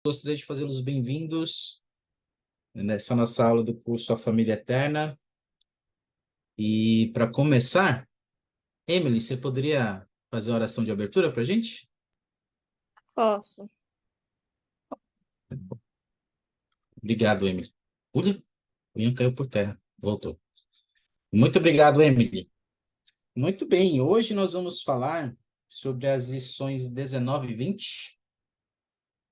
Gostaria de fazê-los bem-vindos nessa nossa aula do curso A Família Eterna. E para começar, Emily, você poderia fazer a oração de abertura para a gente? Posso. Obrigado, Emily. Ui, o Ian caiu por terra. Voltou. Muito obrigado, Emily. Muito bem, hoje nós vamos falar sobre as lições 19 e 20,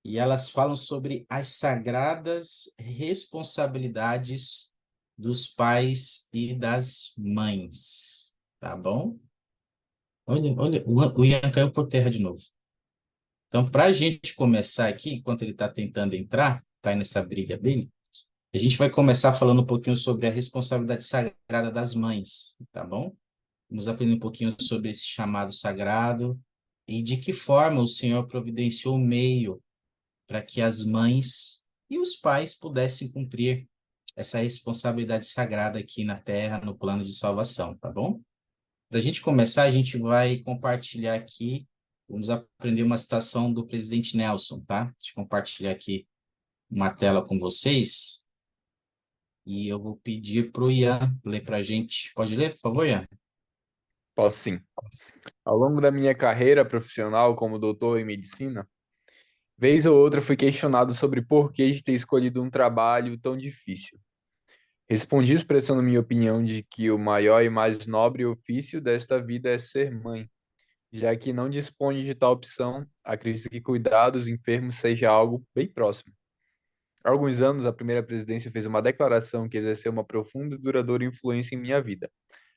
e elas falam sobre as sagradas responsabilidades dos pais e das mães. Tá bom? Olha, o Ian caiu por terra de novo. Então, para a gente começar aqui, enquanto ele está tentando entrar, está nessa briga dele, a gente vai começar falando um pouquinho sobre a responsabilidade sagrada das mães, tá bom? Vamos aprender um pouquinho sobre esse chamado sagrado e de que forma o Senhor providenciou o meio para que as mães e os pais pudessem cumprir essa responsabilidade sagrada aqui na Terra, no plano de salvação, tá bom? Para a gente começar, a gente vai compartilhar aqui, vamos aprender uma citação do presidente Nelson, tá? Deixa eu compartilhar aqui uma tela com vocês e eu vou pedir para o Ian ler para a gente. Pode ler, por favor, Ian? Posso sim. Ao longo da minha carreira profissional como doutor em medicina, vez ou outra fui questionado sobre por que de ter escolhido um trabalho tão difícil. Respondi expressando minha opinião de que o maior e mais nobre ofício desta vida é ser mãe. Já que não dispõe de tal opção, acredito que cuidar dos enfermos seja algo bem próximo. Há alguns anos, a primeira presidência fez uma declaração que exerceu uma profunda e duradoura influência em minha vida.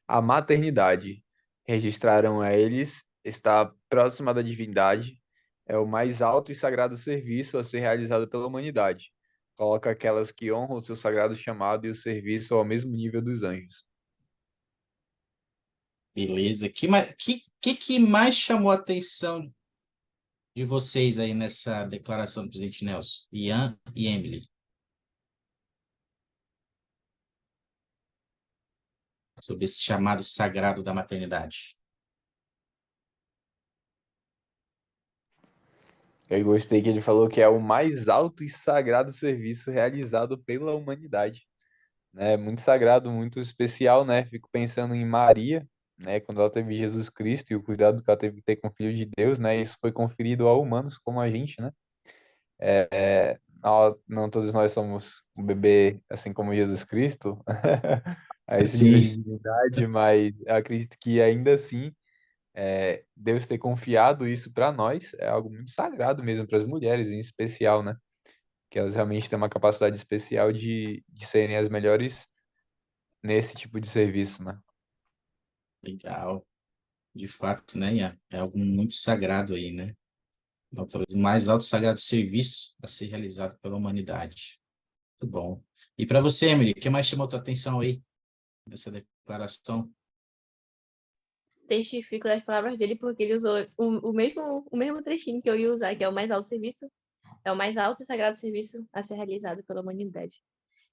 A maternidade, registraram a eles, está próxima da divindade, é o mais alto e sagrado serviço a ser realizado pela humanidade. Coloca aquelas que honram o seu sagrado chamado e o serviço ao mesmo nível dos anjos. Beleza. Que mais chamou a atenção de vocês aí nessa declaração do presidente Nelson? Ian e Emily, sobre esse chamado sagrado da maternidade. Eu gostei que ele falou que é o mais alto e sagrado serviço realizado pela humanidade. É muito sagrado, muito especial, né? Fico pensando em Maria, né? Quando ela teve Jesus Cristo e o cuidado que ela teve que ter com o Filho de Deus, né? Isso foi conferido a humanos como a gente, né? Não todos nós somos um bebê assim como Jesus Cristo, a esse nível Sim. de divindade, mas eu acredito que ainda assim, Deus ter confiado isso para nós é algo muito sagrado mesmo para as mulheres em especial, né? Que elas realmente têm uma capacidade especial de serem as melhores nesse tipo de serviço, né? Legal. De fato, né, Ian? É algo muito sagrado aí, né? É talvez o mais alto sagrado serviço a ser realizado pela humanidade. Muito bom. E para você, Emily, o que mais chamou a tua atenção aí nessa declaração? Testifico das palavras dele porque ele usou o mesmo trechinho que eu ia usar, que é o mais alto serviço, é o mais alto e sagrado serviço a ser realizado pela humanidade.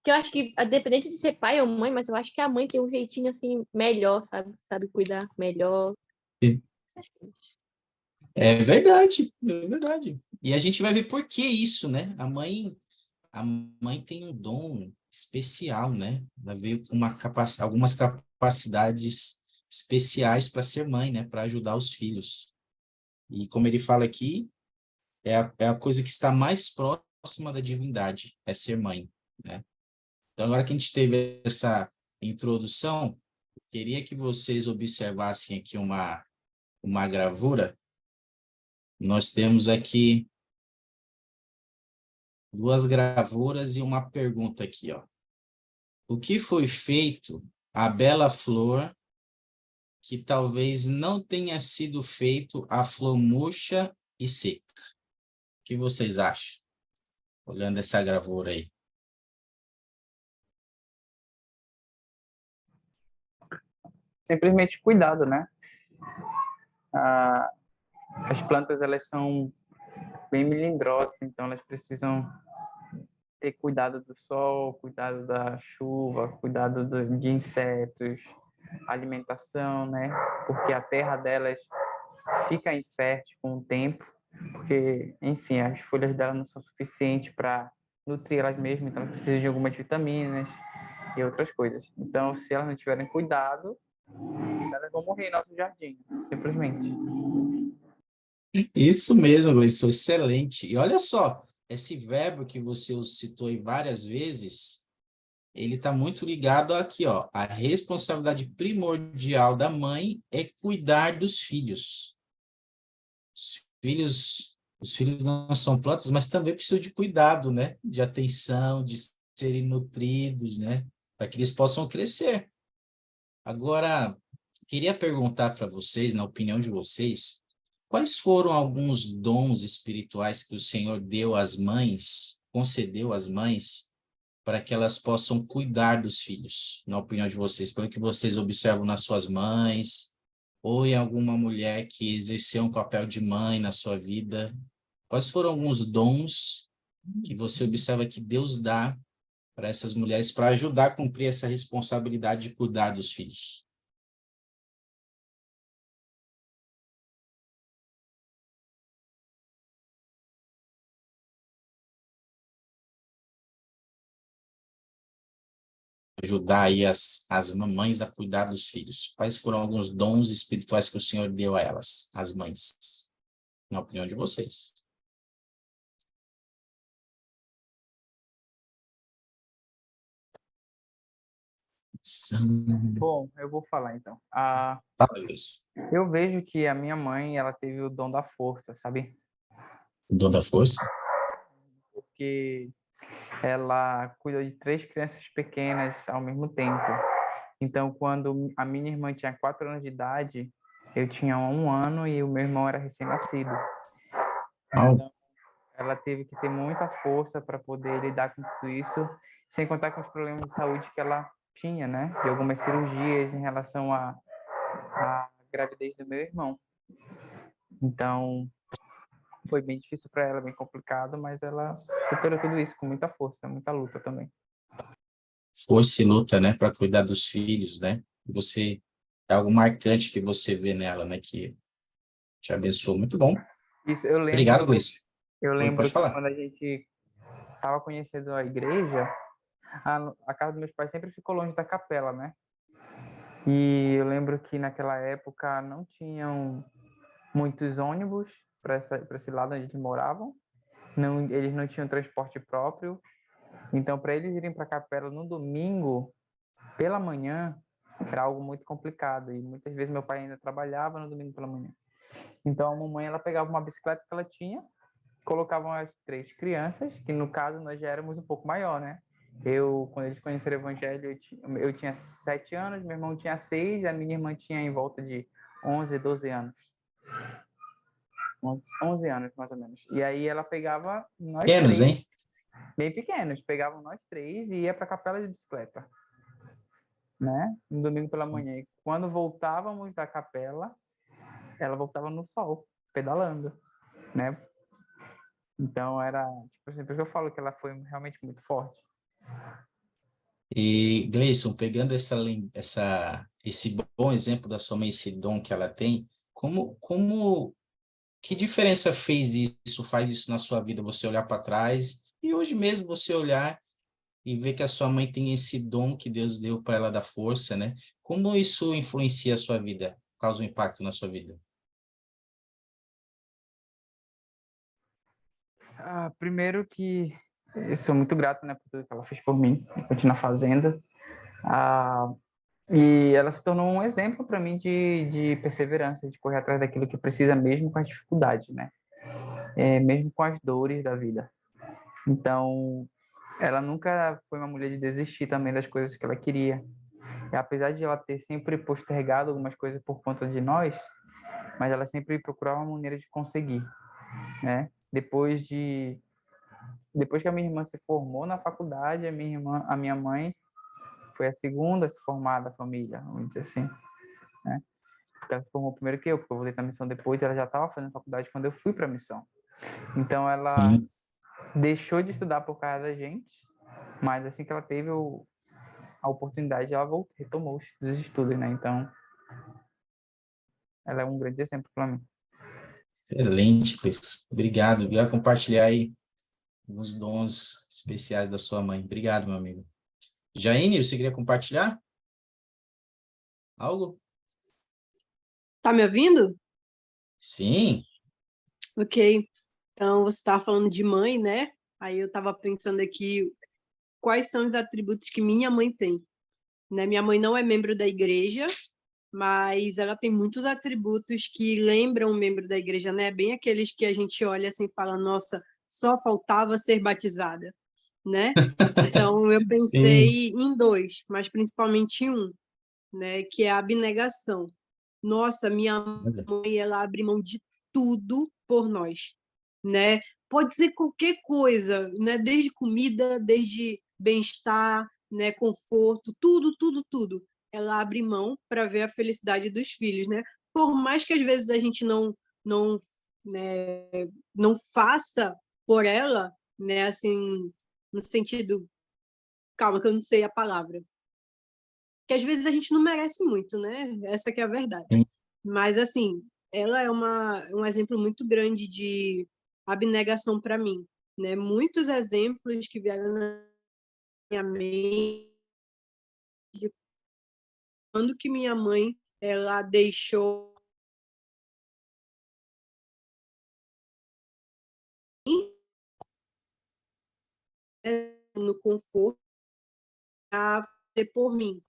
Que eu acho que, independente de ser pai ou mãe, mas eu acho que a mãe tem um jeitinho assim melhor, sabe? Sabe cuidar melhor. Sim. Essas coisas. É verdade, é verdade. E a gente vai ver por que isso, né? A mãe tem um dom especial, né? Ela veio com algumas capacidades especiais para ser mãe, né? Para ajudar os filhos. E como ele fala aqui, é a coisa que está mais próxima da divindade, é ser mãe, né? Então, agora que a gente teve essa introdução, queria que vocês observassem aqui uma gravura. Nós temos aqui duas gravuras e uma pergunta aqui, ó. O que foi feito à bela flor que talvez não tenha sido feito à flor murcha e seca? O que vocês acham? Olhando essa gravura aí. Simplesmente cuidado, né? Ah, as plantas, elas são bem melindrosas, então elas precisam ter cuidado do sol, cuidado da chuva, cuidado de insetos, alimentação, né? Porque a terra delas fica infértil com o tempo porque, enfim, as folhas dela não são suficientes para nutrir elas mesmas, então elas precisam de algumas vitaminas e outras coisas. Então, se elas não tiverem cuidado, elas vão morrer em nosso jardim, simplesmente. Isso mesmo, Gleison, excelente. E olha só, esse verbo que você citou aí várias vezes, ele está muito ligado aqui, ó. A responsabilidade primordial da mãe é cuidar dos filhos. Os filhos não são plantas, mas também precisam de cuidado, né? De atenção, de serem nutridos, né? Para que eles possam crescer. Agora, queria perguntar para vocês, na opinião de vocês, quais foram alguns dons espirituais que o Senhor deu às mães, concedeu às mães, para que elas possam cuidar dos filhos, na opinião de vocês, pelo que vocês observam nas suas mães, ou em alguma mulher que exerceu um papel de mãe na sua vida? Quais foram alguns dons que você observa que Deus dá para essas mulheres para ajudar a cumprir essa responsabilidade de cuidar dos filhos? Ajudar aí as mamães a cuidar dos filhos. Quais foram alguns dons espirituais que o Senhor deu a elas, as mães, na opinião de vocês? Bom, eu vou falar então. Fala isso. Eu vejo que a minha mãe, ela teve o dom da força, sabe? O dom da força? Porque ela cuidou de 3 crianças pequenas ao mesmo tempo. Então, quando a minha irmã tinha 4 anos de idade, eu tinha 1 ano e o meu irmão era recém-nascido. Au. Então, ela teve que ter muita força para poder lidar com tudo isso, sem contar com os problemas de saúde que ela tinha, né? De algumas cirurgias em relação à gravidez do meu irmão. Então, foi bem difícil para ela, bem complicado, mas ela superou tudo isso com muita força, muita luta também. Força e luta, né, para cuidar dos filhos, né? Você é algo marcante que você vê nela, né, que te abençoou. Muito bom. Isso, Obrigado, Gleice. eu Oi, lembro pode que falar. quando a gente estava conhecendo a igreja, a casa dos meus pais sempre ficou longe da capela, né? E eu lembro que naquela época não tinham muitos ônibus para esse lado onde eles moravam. Não, eles não tinham transporte próprio. Então, para eles irem para a capela no domingo, pela manhã, era algo muito complicado. E muitas vezes meu pai ainda trabalhava no domingo pela manhã. Então, a mamãe, ela pegava uma bicicleta que ela tinha, colocavam as 3 crianças, que no caso nós já éramos um pouco maior, né? Quando eles conheceram o evangelho, eu tinha 7 anos, meu irmão tinha 6, a minha irmã tinha em volta de 11, 12 anos. 11 anos, mais ou menos. E aí ela pegava nós Pequenos, 3, hein? bem pequenos, pegavam nós 3 e ia para a capela de bicicleta, né? No domingo pela manhã. E quando voltávamos da capela, ela voltava no sol, pedalando, né? Então era, tipo assim, por isso que eu falo que ela foi realmente muito forte. E, Gleison, pegando esse bom exemplo da sua mãe, esse dom que ela tem, que diferença faz isso na sua vida, você olhar para trás e hoje mesmo você olhar e ver que a sua mãe tem esse dom que Deus deu para ela da força, né? Como isso influencia a sua vida, causa um impacto na sua vida? Primeiro que eu sou muito grato, né, por tudo que ela fez por mim, e continua fazendo. Ah, e ela se tornou um exemplo para mim de perseverança, de correr atrás daquilo que precisa mesmo com as dificuldades, né? Mesmo com as dores da vida. Então, ela nunca foi uma mulher de desistir também das coisas que ela queria. E apesar de ela ter sempre postergado algumas coisas por conta de nós, mas ela sempre procurava uma maneira de conseguir, né? Depois que a minha irmã se formou na faculdade, a minha mãe foi a segunda a se formar da família, vamos dizer assim, né? Porque ela se formou primeiro que eu, porque eu voltei para a missão depois, ela já estava fazendo faculdade quando eu fui para a missão. Então ela Sim. deixou de estudar por causa da gente, mas assim que ela teve a oportunidade, ela retomou os estudos, né? Então ela é um grande exemplo para mim. Excelente, Cris. Obrigado. Obrigado por compartilhar aí os dons especiais da sua mãe. Obrigado, meu amigo. Jaine, você queria compartilhar algo? Tá me ouvindo? Sim. Ok. Então, você estava falando de mãe, né? Aí eu estava pensando aqui quais são os atributos que minha mãe tem, né? Minha mãe não é membro da igreja, mas ela tem muitos atributos que lembram um membro da igreja, né? Bem aqueles que a gente olha assim e fala, nossa, só faltava ser batizada, né? Então, eu Sim. pensei em dois, mas principalmente em um, né? Que é a abnegação. Nossa, minha Olha, mãe, ela abre mão de tudo por nós, né? Pode ser qualquer coisa, né? Desde comida, desde bem-estar, né? Conforto, tudo, tudo, tudo. Ela abre mão para ver a felicidade dos filhos, né? Por mais que às vezes a gente não, né, não faça por ela, né? Assim, no sentido, calma, que eu não sei a palavra, que às vezes a gente não merece muito, né? Essa que é a verdade. sim. Mas, assim, ela é um exemplo muito grande de abnegação para mim, né? Muitos exemplos que vieram na minha mente de quando que minha mãe ela deixou no conforto a fazer por mim.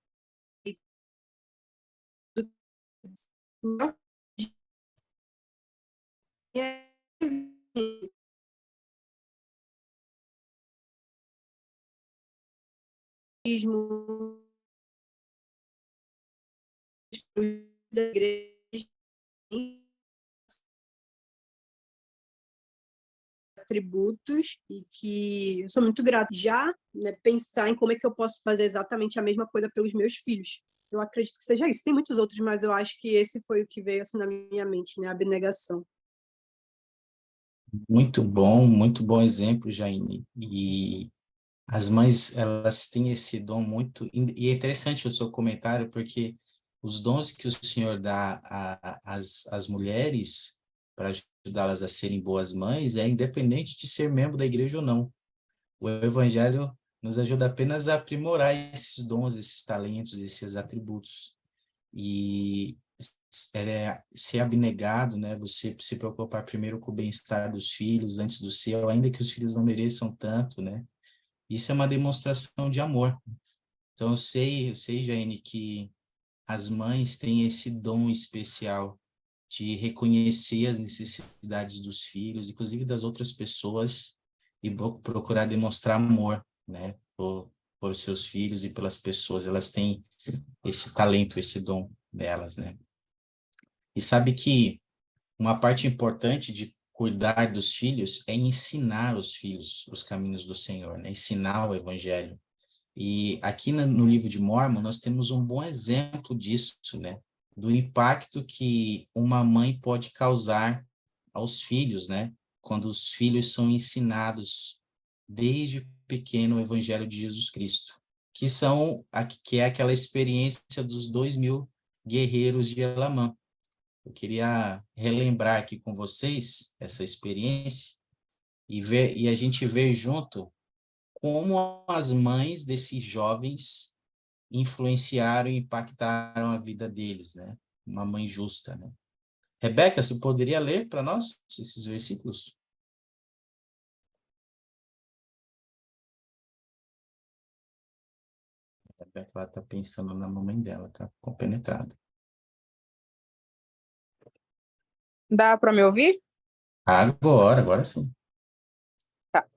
Da igreja, atributos e que eu sou muito grata já, né, pensar em como é que eu posso fazer exatamente a mesma coisa pelos meus filhos. Eu acredito que seja isso. Tem muitos outros, mas eu acho que esse foi o que veio assim na minha mente, né, a abnegação. Muito bom exemplo, Jaine. E as mães, elas têm esse dom muito... E é interessante o seu comentário, porque os dons que o Senhor dá às mulheres para ajudá-las a serem boas mães é independente de ser membro da igreja ou não. O Evangelho nos ajuda apenas a aprimorar esses dons, esses talentos, esses atributos. E ser abnegado, né? Você se preocupar primeiro com o bem-estar dos filhos antes do seu, ainda que os filhos não mereçam tanto, né? Isso é uma demonstração de amor. Então, eu sei, Jaine, que as mães têm esse dom especial de reconhecer as necessidades dos filhos, inclusive das outras pessoas, e procurar demonstrar amor, né, por seus filhos e pelas pessoas. Elas têm esse talento, esse dom delas, né? E sabe que uma parte importante de cuidar dos filhos é ensinar os filhos os caminhos do Senhor, né? Ensinar o evangelho. E aqui no livro de Mórmon, nós temos um bom exemplo disso, né? Do impacto que uma mãe pode causar aos filhos, né? Quando os filhos são ensinados desde pequeno o Evangelho de Jesus Cristo, que é aquela experiência dos 2.000 guerreiros de Elamã. Eu queria relembrar aqui com vocês essa experiência e a gente ver junto como as mães desses jovens influenciaram e impactaram a vida deles, né? Uma mãe justa, né? Rebeca, você poderia ler para nós esses versículos? A Rebeca, ela está pensando na mamãe dela, tá compenetrada. Dá para me ouvir? Agora sim. Tá.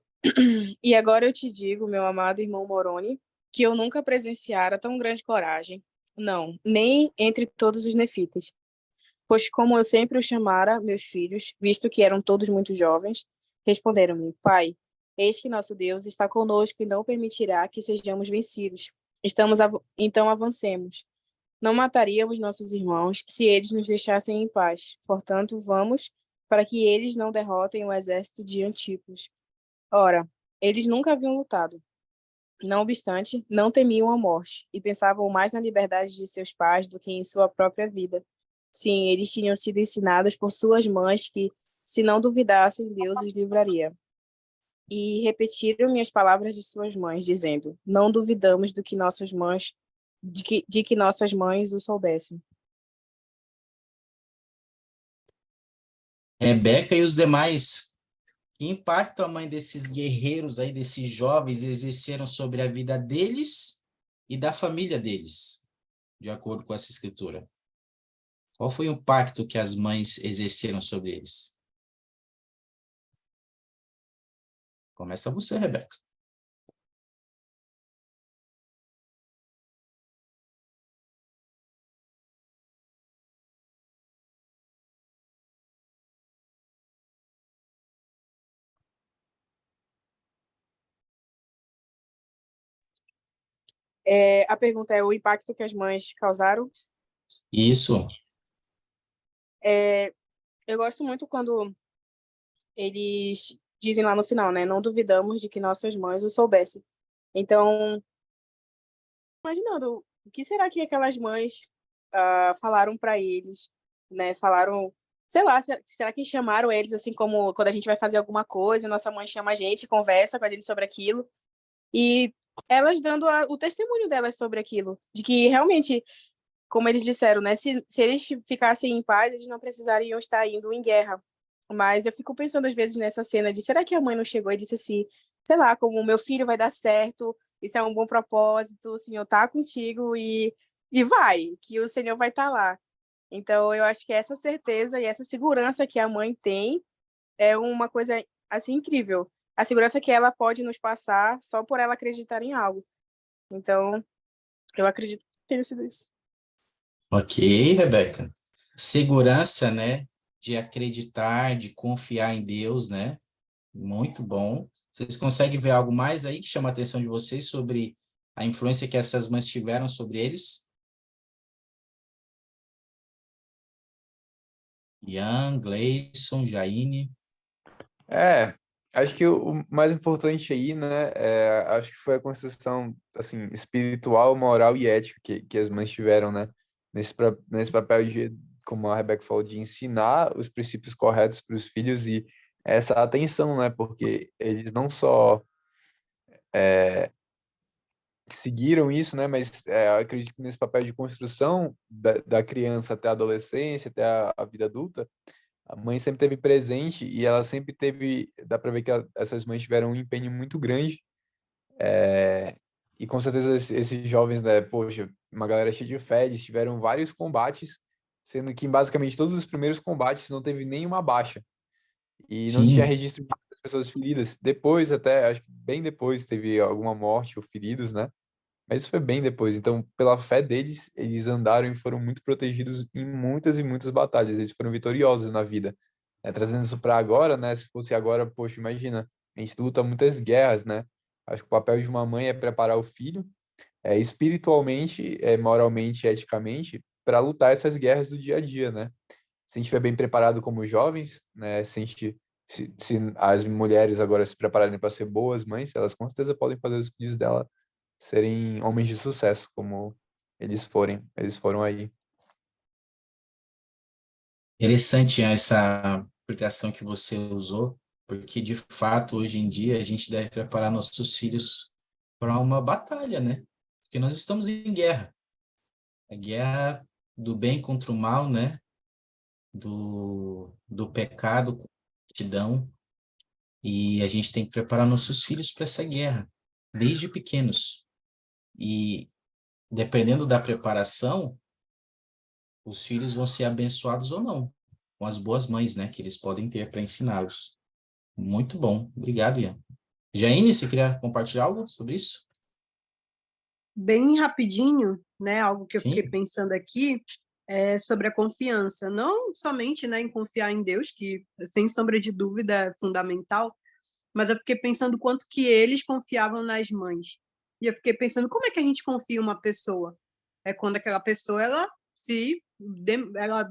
E agora eu te digo, meu amado irmão Moroni, que eu nunca presenciara tão grande coragem, não, nem entre todos os nefitas. Pois como eu sempre os chamara meus filhos, visto que eram todos muito jovens, responderam-me: Pai, eis que nosso Deus está conosco e não permitirá que sejamos vencidos. Então avancemos. Não mataríamos nossos irmãos se eles nos deixassem em paz. Portanto, vamos, para que eles não derrotem o exército de Antípos. Ora, eles nunca haviam lutado. Não obstante, não temiam a morte e pensavam mais na liberdade de seus pais do que em sua própria vida. Sim, eles tinham sido ensinados por suas mães que, se não duvidassem, Deus os livraria. E repetiram-me as palavras de suas mães, dizendo: não duvidamos do que nossas mães, de que nossas mães o soubessem. Rebeca e os demais, que impacto a mãe desses guerreiros aí, desses jovens, exerceram sobre a vida deles e da família deles, de acordo com essa escritura? Qual foi o impacto que as mães exerceram sobre eles? Começa você, Rebeca. A pergunta é o impacto que as mães causaram. Isso. Eu gosto muito quando eles dizem lá no final, né? Não duvidamos de que nossas mães o soubessem. Então, imaginando, o que será que aquelas mães falaram para eles, né? Falaram, sei lá, será que chamaram eles assim como quando a gente vai fazer alguma coisa, nossa mãe chama a gente, conversa com a gente sobre aquilo, e elas dando o testemunho delas sobre aquilo, de que realmente, como eles disseram, né? Se eles ficassem em paz, eles não precisariam estar indo em guerra. Mas eu fico pensando às vezes nessa cena de será que a mãe não chegou e disse assim, sei lá, como o meu filho vai dar certo, isso é um bom propósito, o Senhor tá contigo e vai, que o Senhor vai estar lá. Então eu acho que essa certeza e essa segurança que a mãe tem é uma coisa assim incrível. A segurança que ela pode nos passar só por ela acreditar em algo. Então, eu acredito que tenha sido isso. Ok, Rebeca. Segurança, né? De acreditar, de confiar em Deus, né? Muito bom. Vocês conseguem ver algo mais aí que chama a atenção de vocês sobre a influência que essas mães tiveram sobre eles? Ian, Gleison, Jaine. Acho que o mais importante aí, né, acho que foi a construção, assim, espiritual, moral e ética que as mães tiveram, né, nesse papel de, como a Rebeca falou, de ensinar os princípios corretos para os filhos e essa atenção, né, porque eles não só seguiram isso, né, mas eu acredito que nesse papel de construção da criança até a adolescência, até a vida adulta, a mãe sempre teve presente e ela sempre teve, dá para ver que essas mães tiveram um empenho muito grande. E com certeza esses jovens, né, poxa, uma galera cheia de fé, eles tiveram vários combates, sendo que em basicamente todos os primeiros combates não teve nenhuma baixa e não tinha Sim, registro de pessoas feridas. Depois, até, acho que bem depois, teve alguma morte ou feridos, né? Mas isso foi bem depois. Então, pela fé deles, eles andaram e foram muito protegidos em muitas e muitas batalhas. Eles foram vitoriosos na vida. Trazendo isso para agora, né? Se fosse agora, poxa, imagina, a gente luta muitas guerras, né? Acho que o papel de uma mãe é preparar o filho, espiritualmente, moralmente, eticamente, para lutar essas guerras do dia a dia, né? Se a gente estiver bem preparado como jovens, né? Se as mulheres agora se prepararem para ser boas mães, elas com certeza podem fazer os filhos dela serem homens de sucesso, como eles foram aí. interessante essa aplicação que você usou, porque de fato hoje em dia a gente deve preparar nossos filhos para uma batalha, né? Porque nós estamos em guerra. A guerra do bem contra o mal, né? Do pecado com a retidão. E a gente tem que preparar nossos filhos para essa guerra, desde pequenos. E dependendo da preparação, os filhos vão ser abençoados ou não, com as boas mães, né, que eles podem ter para ensiná-los. Muito bom. Obrigado, Ian. Jaine, você queria compartilhar algo sobre isso? Bem rapidinho, né? Algo que eu fiquei Sim, pensando aqui é sobre a confiança, não somente, né, em confiar em Deus, que sem sombra de dúvida é fundamental, mas eu fiquei pensando quanto que eles confiavam nas mães. E eu fiquei pensando como é que a gente confia em uma pessoa? É quando aquela pessoa ela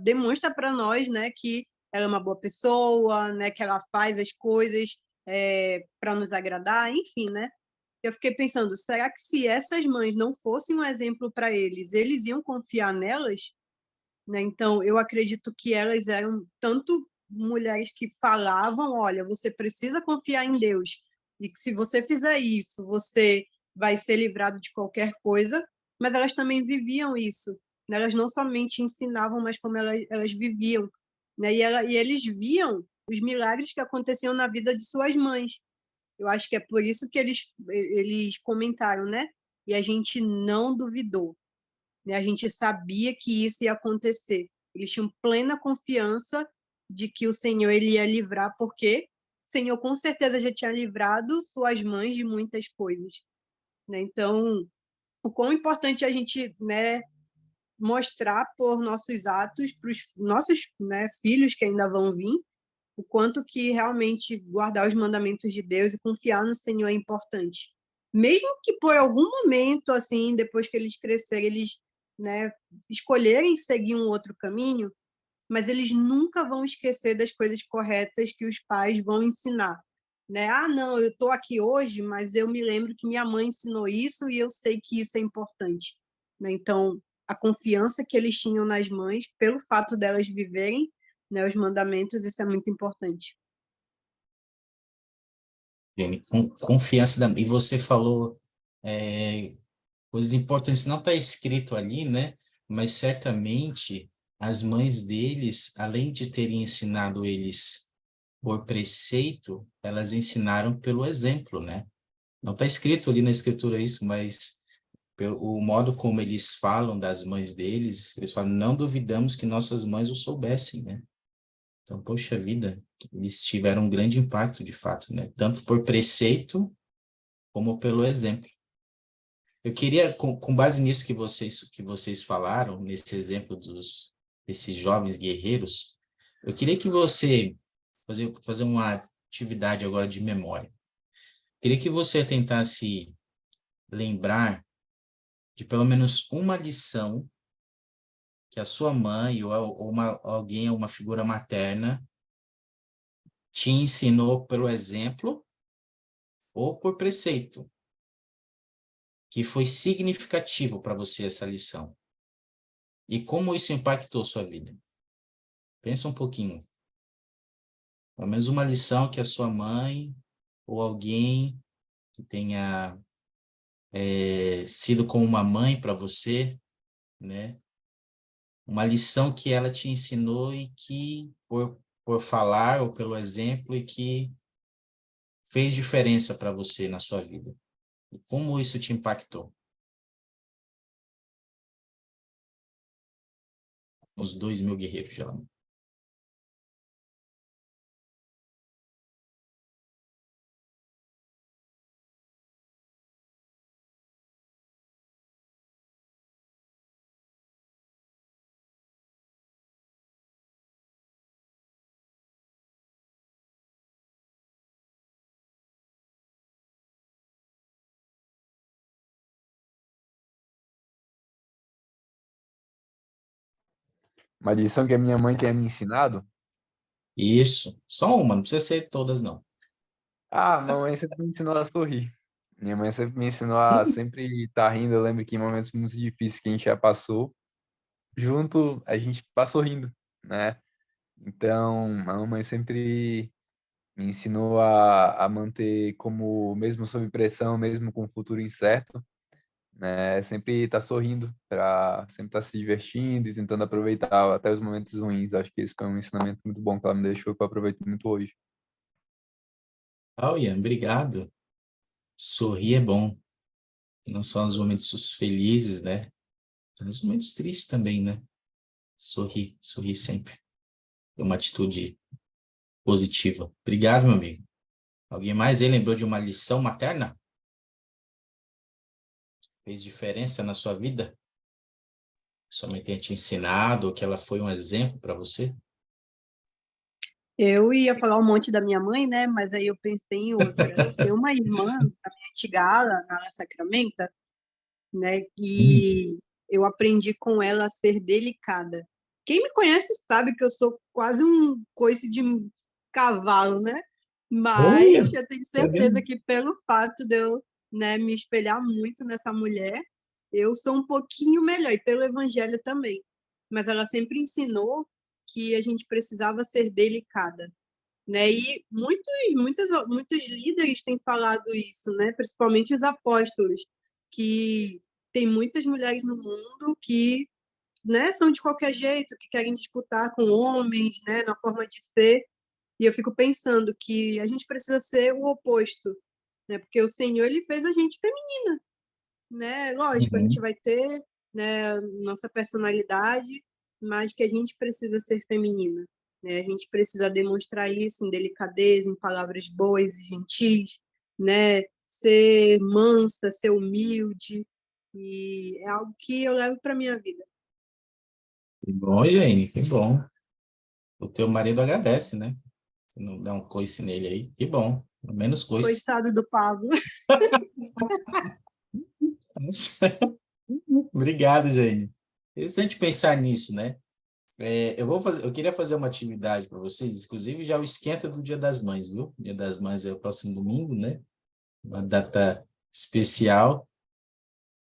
demonstra para nós, né, que ela é uma boa pessoa, né, que ela faz as coisas para nos agradar, enfim, né? Eu fiquei pensando, será que se essas mães não fossem um exemplo para eles, eles iam confiar nelas? né? Então, eu acredito que elas eram tanto mulheres que falavam, olha, você precisa confiar em Deus, e que se você fizer isso, você vai ser livrado de qualquer coisa, mas elas também viviam isso, né? Elas não somente ensinavam, mas como elas viviam, né? E eles viam os milagres que aconteciam na vida de suas mães. Eu acho que é por isso que eles comentaram, né? E a gente não duvidou, né? A gente sabia que isso ia acontecer. Eles tinham plena confiança de que o Senhor ele ia livrar, porque o Senhor com certeza já tinha livrado suas mães de muitas coisas, né? Então, o quão importante é a gente, né, mostrar por nossos atos para os nossos, né, filhos que ainda vão vir, o quanto que realmente guardar os mandamentos de Deus e confiar no Senhor é importante. Mesmo que por algum momento, assim, depois que eles crescerem, eles, né, escolherem seguir um outro caminho, mas eles nunca vão esquecer das coisas corretas que os pais vão ensinar. Né? Ah, não, eu estou aqui hoje, mas eu me lembro que minha mãe ensinou isso e eu sei que isso é importante. Né? Então, a confiança que eles tinham nas mães, pelo fato delas viverem, né, os mandamentos, isso é muito importante. Jenny, confiança da... E você falou coisas importantes, não está escrito ali, né? Mas certamente as mães deles, além de terem ensinado eles por preceito, elas ensinaram pelo exemplo, né? Não está escrito ali na escritura isso, mas o modo como eles falam das mães deles, eles falam, não duvidamos que nossas mães o soubessem, né? Então, poxa vida, eles tiveram um grande impacto, de fato, né? Tanto por preceito, como pelo exemplo. Eu queria, com base nisso que vocês falaram, nesse exemplo desses jovens guerreiros, eu queria que você, fazer uma atividade agora de memória. Queria que você tentasse lembrar de pelo menos uma lição que a sua mãe ou alguém, uma figura materna, te ensinou pelo exemplo ou por preceito, que foi significativo para você essa lição. E como isso impactou sua vida? Pensa um pouquinho. Pelo menos uma lição que a sua mãe ou alguém que tenha sido como uma mãe para você, né? Uma lição que ela te ensinou e que, por falar ou pelo exemplo, e que fez diferença para você na sua vida. E como isso te impactou? Os 2.000 guerreiros de Alamã. Uma lição que a minha mãe tenha me ensinado? Isso. Só uma, não precisa ser todas, não. Ah, mamãe sempre me ensinou a sorrir. Minha mãe sempre me ensinou a sempre estar rindo. Eu lembro que em momentos muito difíceis que a gente já passou, junto a gente passou rindo, né? Então, a mamãe sempre me ensinou a manter como, mesmo sob pressão, mesmo com o futuro incerto, né? Sempre estar sorrindo, para sempre estar se divertindo e tentando aproveitar até os momentos ruins. Acho que esse foi um ensinamento muito bom que ela me deixou, que eu aproveito muito hoje. Ian, obrigado. Sorrir é bom. Não só nos momentos felizes, né? Nos momentos tristes também, né? Sorrir sempre. É uma atitude positiva. Obrigado, meu amigo. Alguém mais aí lembrou de uma lição materna? Fez diferença na sua vida? Sua mãe tenha te ensinado, ou que ela foi um exemplo para você? Eu ia falar um monte da minha mãe, né? Mas aí eu pensei em outra. Eu tenho uma irmã, a minha antiga Ala Sacramenta, né? E eu aprendi com ela a ser delicada. Quem me conhece sabe que eu sou quase um coice de cavalo, né? Olha, Mas eu tenho tá certeza vendo? que pelo fato de eu, né, me espelhar muito nessa mulher, eu sou um pouquinho melhor, e pelo evangelho também. mas ela sempre ensinou que a gente precisava ser delicada, né? E muitos líderes têm falado isso, né? Principalmente os apóstolos, que tem muitas mulheres no mundo que, né, são de qualquer jeito, que querem disputar com homens, né, na forma de ser. E eu fico pensando que a gente precisa ser o oposto, né? Porque o Senhor ele fez a gente feminina, né? Lógico, a gente Uhum. vai ter, né, nossa personalidade, mas que a gente precisa ser feminina, né? A gente precisa demonstrar isso em delicadeza, em palavras boas e gentis, né? Ser mansa, ser humilde, e é algo que eu levo para minha vida. Que bom, Jane, que bom. O teu marido agradece, né? Não dá um coice nele aí. Que bom. Menos coice. Coitado do Pablo. Obrigado, Jane. Interessante pensar nisso, né? Eu queria fazer uma atividade para vocês, inclusive já o esquenta do Dia das Mães, viu? Dia das Mães é o próximo domingo, né? Uma data especial,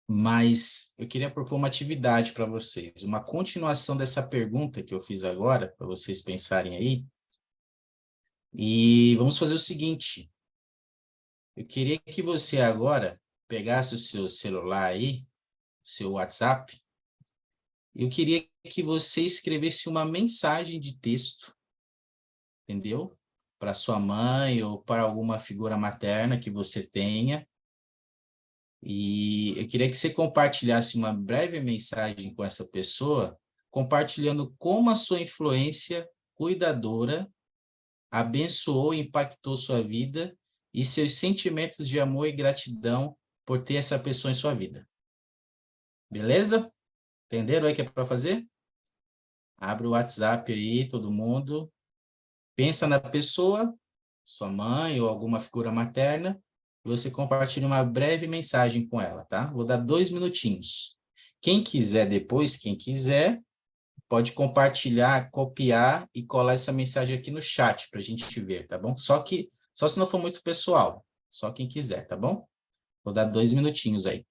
mas eu queria propor uma atividade para vocês, uma continuação dessa pergunta que eu fiz agora, para vocês pensarem aí. E vamos fazer o seguinte: eu queria que você agora pegasse o seu celular aí, seu WhatsApp, e eu queria que você escrevesse uma mensagem de texto, entendeu? Para sua mãe ou para alguma figura materna que você tenha. E eu queria que você compartilhasse uma breve mensagem com essa pessoa, compartilhando como a sua influência cuidadora abençoou e impactou sua vida e seus sentimentos de amor e gratidão por ter essa pessoa em sua vida. Beleza? Entenderam aí o que é para fazer? Abre o WhatsApp aí, todo mundo. Pensa na pessoa, sua mãe ou alguma figura materna, e você compartilha uma breve mensagem com ela, tá? Vou dar 2 minutinhos. Quem quiser depois, quem quiser, pode compartilhar, copiar e colar essa mensagem aqui no chat para a gente ver, tá bom? Só se não for muito pessoal, só quem quiser, tá bom? Vou dar 2 minutinhos aí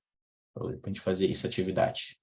para a gente fazer essa atividade.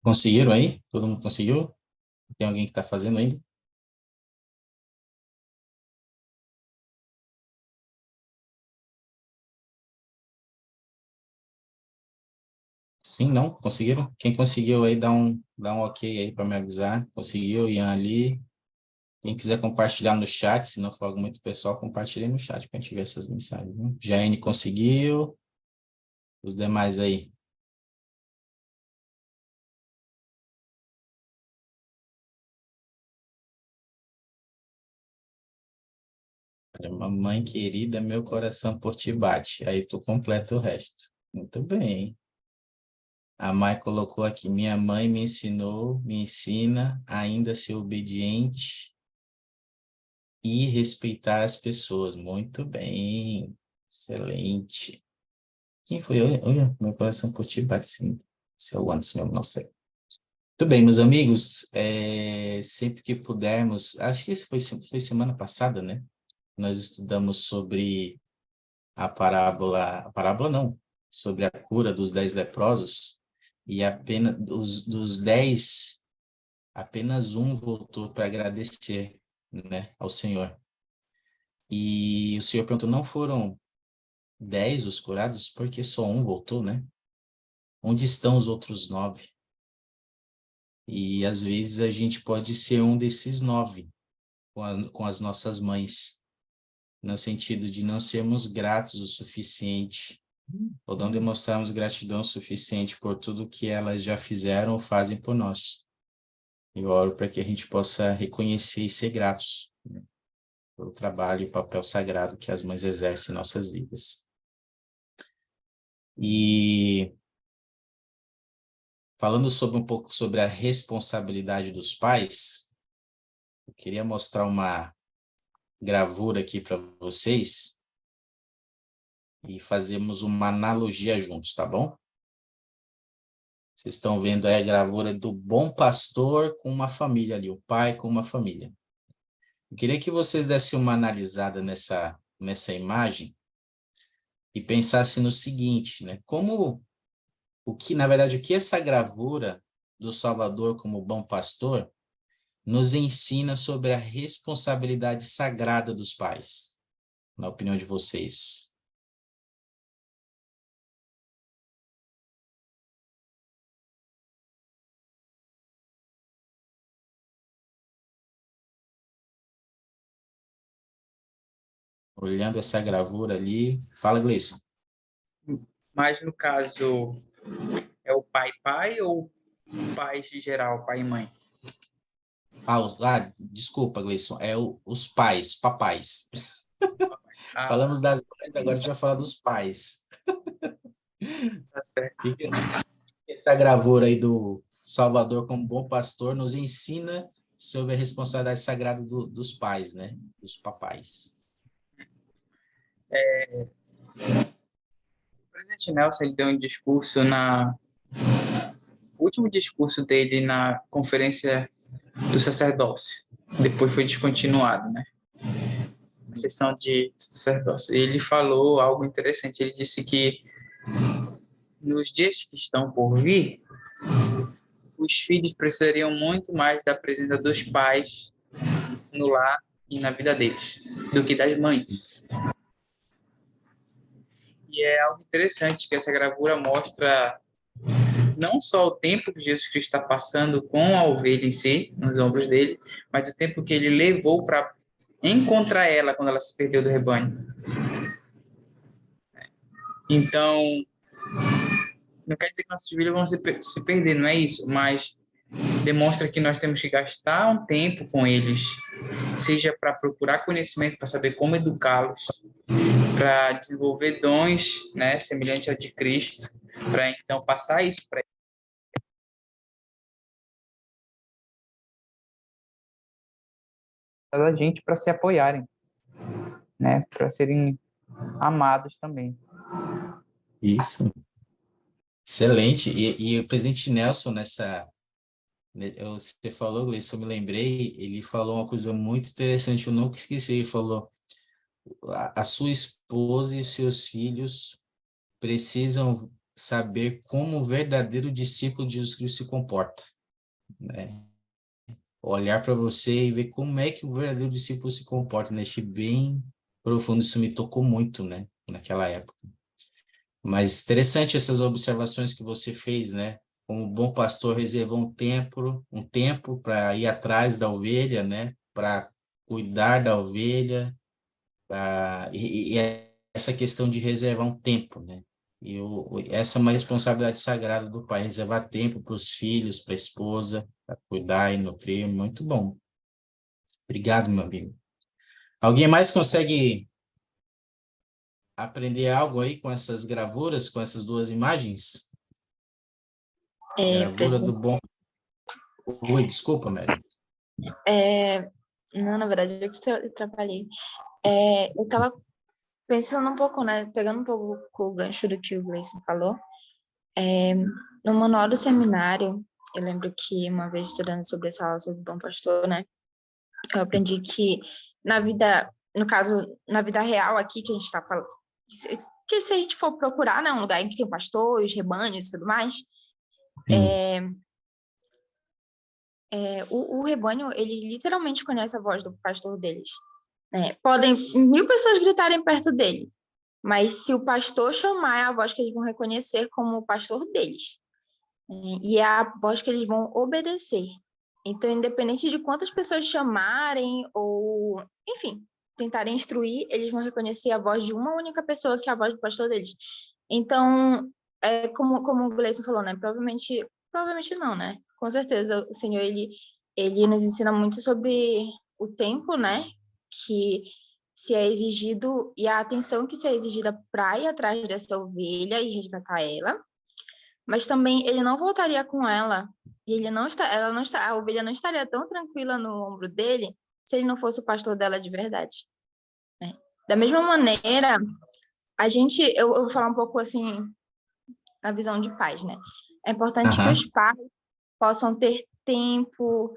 Conseguiram aí? Todo mundo conseguiu? Tem alguém que está fazendo ainda? Sim, não? Conseguiram? Quem conseguiu aí, dá um ok aí para me avisar. Conseguiu, Ian ali. Quem quiser compartilhar no chat, se não for algo muito pessoal, compartilhe no chat para a gente ver essas mensagens. Né? Jaine conseguiu. Os demais aí. Olha, mamãe querida, meu coração por ti bate. Aí tu completa o resto. Muito bem. A Mai colocou aqui: minha mãe me ensinou, me ensina ainda a ser obediente e respeitar as pessoas. Muito bem. Excelente. Quem foi? Olha, meu coração por ti bate sim. Se é o Anderson mesmo, não sei. Muito bem, meus amigos. Sempre que pudermos, acho que isso foi semana passada, né? Nós estudamos sobre a parábola não, sobre a cura dos 10 leprosos, e apenas dos 10, apenas um voltou para agradecer, né, ao Senhor. E o Senhor perguntou: não foram 10 os curados? Porque só um voltou, né? Onde estão os outros 9? E às vezes a gente pode ser um desses 9 com as nossas mães, no sentido de não sermos gratos o suficiente, ou não demonstrarmos gratidão suficiente por tudo que elas já fizeram ou fazem por nós. Eu oro para que a gente possa reconhecer e ser gratos, né, pelo trabalho e o papel sagrado que as mães exercem em nossas vidas. E falando um pouco sobre a responsabilidade dos pais, eu queria mostrar uma gravura aqui para vocês e fazermos uma analogia juntos, tá bom? Vocês estão vendo aí a gravura do bom pastor com uma família ali, o pai com uma família. Eu queria que vocês dessem uma analisada nessa imagem e pensassem no seguinte, né? Na verdade, o que essa gravura do Salvador como bom pastor nos ensina sobre a responsabilidade sagrada dos pais, na opinião de vocês? Olhando essa gravura ali, fala, Gleison. Mas no caso, é o pai ou pais em geral, pai e mãe? Desculpa, Gleison, os pais, papais. Ah, Falamos das mães, agora a gente vai falar dos pais. tá certo. Essa gravura aí do Salvador como bom pastor nos ensina sobre a responsabilidade sagrada dos pais, né? Dos papais. O presidente Nelson, ele deu um discurso o último discurso dele na conferência do sacerdócio. Depois foi descontinuado, né? A sessão de sacerdócio. Ele falou algo interessante. Ele disse que nos dias que estão por vir, os filhos precisariam muito mais da presença dos pais no lar e na vida deles do que das mães. E é algo interessante que essa gravura mostra não só o tempo que Jesus Cristo está passando com a ovelha em si, nos ombros dele, mas o tempo que ele levou para encontrar ela quando ela se perdeu do rebanho. Então, não quer dizer que nossos filhos vão se perder, não é isso, mas demonstra que nós temos que gastar um tempo com eles, seja para procurar conhecimento, para saber como educá-los, para desenvolver dons, né, semelhante ao de Cristo, para então passar isso para a gente, para se apoiarem, né, para serem amados também. Isso. Excelente. E o presidente Nelson, você falou, Gleison, eu me lembrei, ele falou uma coisa muito interessante, eu nunca esqueci. Ele falou: a sua esposa e seus filhos precisam saber como o verdadeiro discípulo de Jesus Cristo se comporta, né? Olhar para você e ver como é que o verdadeiro discípulo se comporta, né? Achei bem profundo, isso me tocou muito, né? Naquela época. Mas interessante essas observações que você fez, né? Como bom pastor reservou um tempo para ir atrás da ovelha, né? Para cuidar da ovelha, e essa questão de reservar um tempo, né? Essa é uma responsabilidade sagrada do pai, reservar tempo para os filhos, para a esposa, para cuidar e nutrir, muito bom. Obrigado, meu amigo. Alguém mais consegue aprender algo aí com essas gravuras, com essas duas imagens? Gravura do bom... Oi, desculpa, Mary. Não, na verdade, eu que atrapalhei. Eu estava pensando um pouco, né? Pegando um pouco o gancho do que o Gleison falou. No manual do seminário, eu lembro que uma vez estudando sobre essa aula sobre o bom pastor, né? Eu aprendi que na vida, no caso, na vida real aqui que a gente está falando, que se a gente for procurar, né, um lugar em que tem um pastor, os rebanhos e tudo mais, o rebanho, ele literalmente conhece a voz do pastor deles. Podem 1000 pessoas gritarem perto dele, mas se o pastor chamar, é a voz que eles vão reconhecer como o pastor deles. E é a voz que eles vão obedecer. Então, independente de quantas pessoas chamarem ou, enfim, tentarem instruir, eles vão reconhecer a voz de uma única pessoa, que é a voz do pastor deles. Então, como o Gleison falou, né? Provavelmente não, né? Com certeza, o Senhor, ele nos ensina muito sobre o tempo, né? Que se é exigido e a atenção que se é exigida para ir atrás dessa ovelha e resgatar ela, mas também ele não voltaria com ela e a ovelha não estaria tão tranquila no ombro dele se ele não fosse o pastor dela de verdade, né? Da mesma maneira, eu vou falar um pouco assim na visão de pais, né? É importante que os pais possam ter tempo,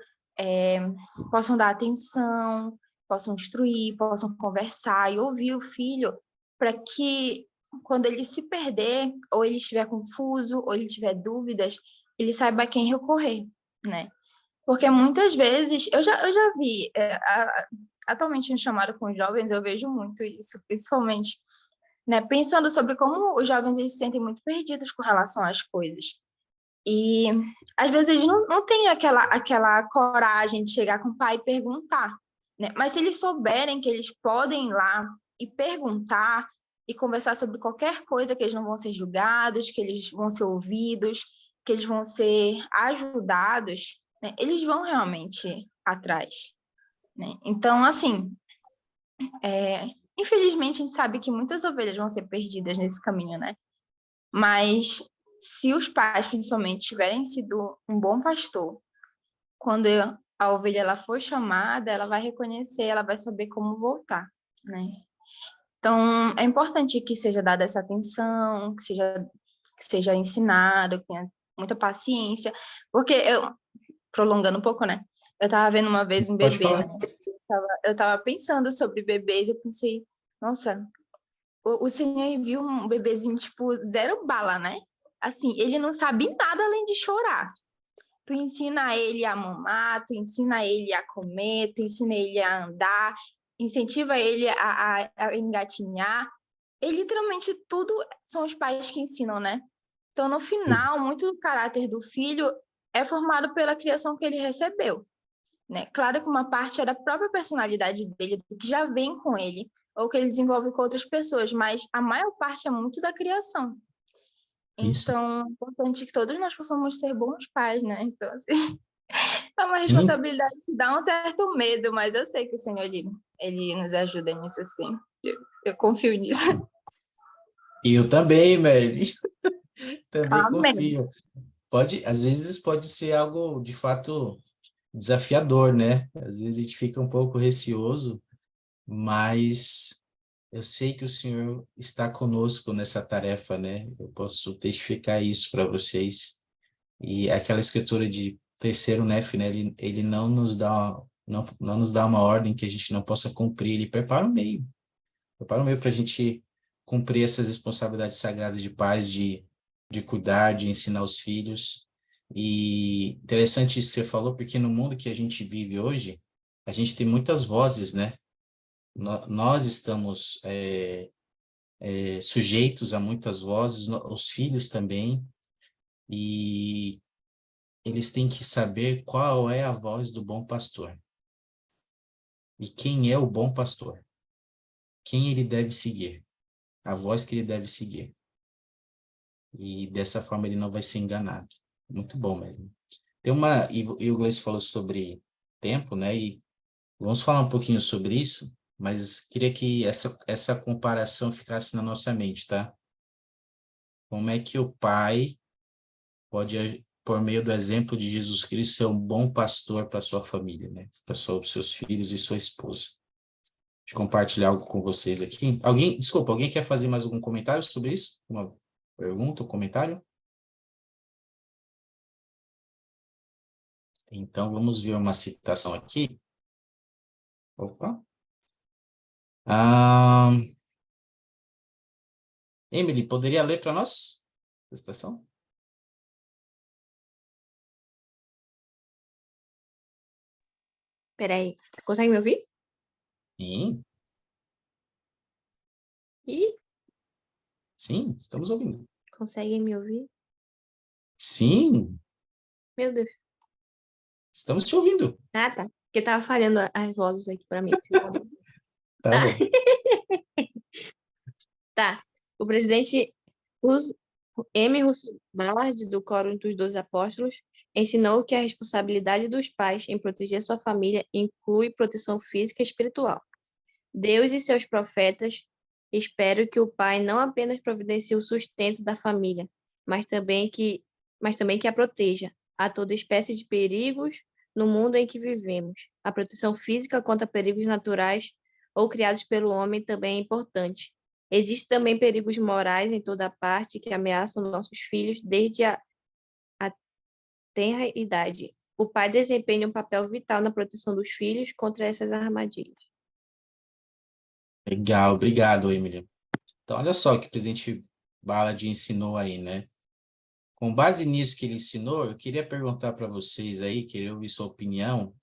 possam dar atenção, possam instruir, possam conversar e ouvir o filho, para que quando ele se perder, ou ele estiver confuso, ou ele tiver dúvidas, ele saiba a quem recorrer, né? Porque muitas vezes, eu já vi, atualmente no chamado com os jovens, eu vejo muito isso, principalmente, né? Pensando sobre como os jovens eles se sentem muito perdidos com relação às coisas. E às vezes eles não têm aquela coragem de chegar com o pai e perguntar, né? Mas se eles souberem que eles podem ir lá e perguntar e conversar sobre qualquer coisa, que eles não vão ser julgados, que eles vão ser ouvidos, que eles vão ser ajudados, né? Eles vão realmente atrás, né? Então, assim, infelizmente a gente sabe que muitas ovelhas vão ser perdidas nesse caminho, né? Mas se os pais, principalmente, tiverem sido um bom pastor, quando a ovelha ela for chamada, ela vai reconhecer, ela vai saber como voltar, né? Então, é importante que seja dada essa atenção, que seja ensinado, que tenha muita paciência, porque prolongando um pouco, né? Eu estava vendo uma vez um Pode bebê, falar. né? Eu estava pensando sobre bebês, eu pensei, nossa, o Senhor viu um bebezinho, tipo, 0 bala, né? Assim, ele não sabe nada além de chorar. Tu ensina ele a mamar, tu ensina ele a comer, tu ensina ele a andar, incentiva ele a engatinhar. E literalmente tudo são os pais que ensinam, né? Então, no final, muito do caráter do filho é formado pela criação que ele recebeu, né? Claro que uma parte é da própria personalidade dele, do que já vem com ele, ou que ele desenvolve com outras pessoas, mas a maior parte é muito da criação. Isso. Então, é importante que todos nós possamos ser bons pais, né? Então, assim, é uma Sim. responsabilidade que dá um certo medo, mas eu sei que o Senhor, ele nos ajuda nisso, sim. Eu confio nisso. E eu também, Mary. Também Amém. confio. Às vezes pode ser algo de fato desafiador, né? Às vezes a gente fica um pouco receoso, mas eu sei que o Senhor está conosco nessa tarefa, né? Eu posso testificar isso para vocês. E aquela escritura de terceiro Nef, né? Ele não nos dá uma ordem que a gente não possa cumprir. Ele prepara o meio para a gente cumprir essas responsabilidades sagradas de paz, de de cuidar, de ensinar os filhos. E interessante isso que você falou, porque no mundo que a gente vive hoje, a gente tem muitas vozes, né? Nós estamos sujeitos a muitas vozes, os filhos também, e eles têm que saber qual é a voz do bom pastor. E quem é o bom pastor? Quem ele deve seguir? A voz que ele deve seguir. E dessa forma ele não vai ser enganado. Muito bom mesmo. E o Gleice falou sobre tempo, né? E vamos falar um pouquinho sobre isso, mas queria que essa comparação ficasse na nossa mente, tá? Como é que o pai pode, por meio do exemplo de Jesus Cristo, ser um bom pastor para sua família, né? Para seus filhos e sua esposa. Deixa eu compartilhar algo com vocês aqui. Alguém quer fazer mais algum comentário sobre isso? Uma pergunta ou comentário? Então, vamos ver uma citação aqui. Opa. Emily, poderia ler para nós a citação? Peraí, consegue me ouvir? Sim, Ih, sim, estamos ouvindo. conseguem me ouvir? Sim, Meu Deus. estamos te ouvindo. Ah, tá. Porque tava falhando as vozes aqui pra mim. Tá Tá. bom. Tá. O presidente M. Russell Ballard, do Quórum dos 12 Apóstolos, ensinou que a responsabilidade dos pais em proteger sua família inclui proteção física e espiritual. Deus e seus profetas esperam que o pai não apenas providencie o sustento da família, mas também que a proteja a toda espécie de perigos no mundo em que vivemos. A proteção física contra perigos naturais ou criados pelo homem também é importante. Existem também perigos morais em toda parte que ameaçam nossos filhos desde a tenra idade. O pai desempenha um papel vital na proteção dos filhos contra essas armadilhas. Legal, obrigado, Emily. Então, olha só o que o presidente Ballard ensinou aí, né? Com base nisso que ele ensinou, eu queria perguntar para vocês aí, queria ouvir sua opinião,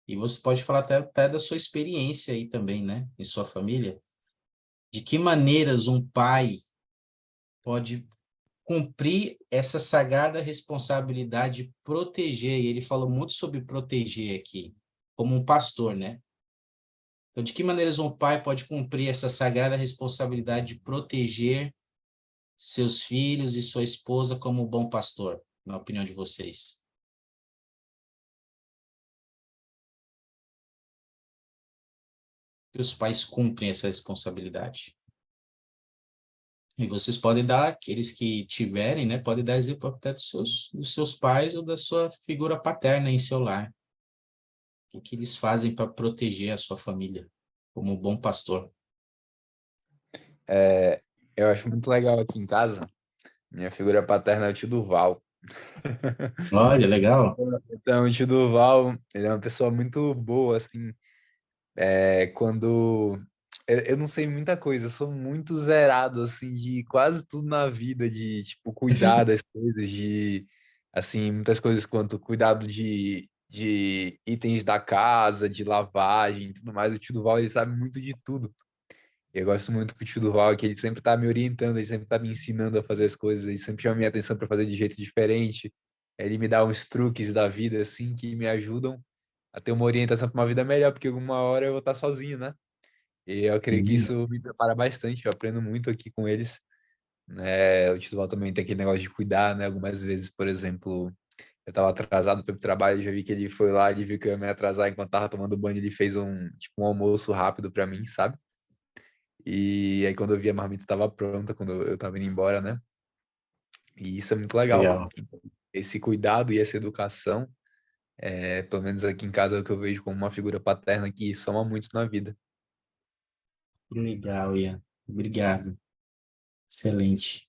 e você pode falar até da sua experiência aí também, né, em sua família, de que maneiras um pai pode cumprir essa sagrada responsabilidade de proteger, e ele falou muito sobre proteger aqui, como um pastor, né? Então, de que maneiras um pai pode cumprir essa sagrada responsabilidade de proteger seus filhos e sua esposa como um bom pastor, na opinião de vocês? Que os pais cumprem essa responsabilidade. E vocês podem dar, aqueles que tiverem, né, podem dar exemplo até dos seus pais ou da sua figura paterna em seu lar. O que eles fazem para proteger a sua família, como um bom pastor. Eu acho muito legal aqui em casa. Minha figura paterna é o tio Durval. Olha, legal. Então, o tio Durval, ele é uma pessoa muito boa, assim. Quando... Eu não sei muita coisa, eu sou muito zerado, assim, de quase tudo na vida, de, tipo, cuidar das coisas, de, assim, muitas coisas quanto cuidado de itens da casa, de lavagem e tudo mais. O tio Durval, ele sabe muito de tudo. Eu gosto muito que o tio Durval, que ele sempre tá me orientando, ele sempre tá me ensinando a fazer as coisas, ele sempre chama minha atenção para fazer de jeito diferente. Ele me dá uns truques da vida, assim, que me ajudam a ter uma orientação para uma vida melhor, porque alguma hora eu vou estar sozinho, né? E eu creio que isso me prepara bastante, eu aprendo muito aqui com eles, né? O tio Durval também tem aquele negócio de cuidar, né? Algumas vezes, por exemplo, eu estava atrasado para o trabalho, já vi que ele foi lá, ele viu que eu ia me atrasar enquanto tava tomando banho, ele fez tipo, um almoço rápido para mim, sabe? E aí quando eu vi a marmita estava pronta, quando eu tava indo embora, né? E isso é muito legal. Legal. Esse cuidado e essa educação, pelo menos aqui em casa, é o que eu vejo como uma figura paterna que soma muito na vida. Legal, Ian. Obrigado. Excelente.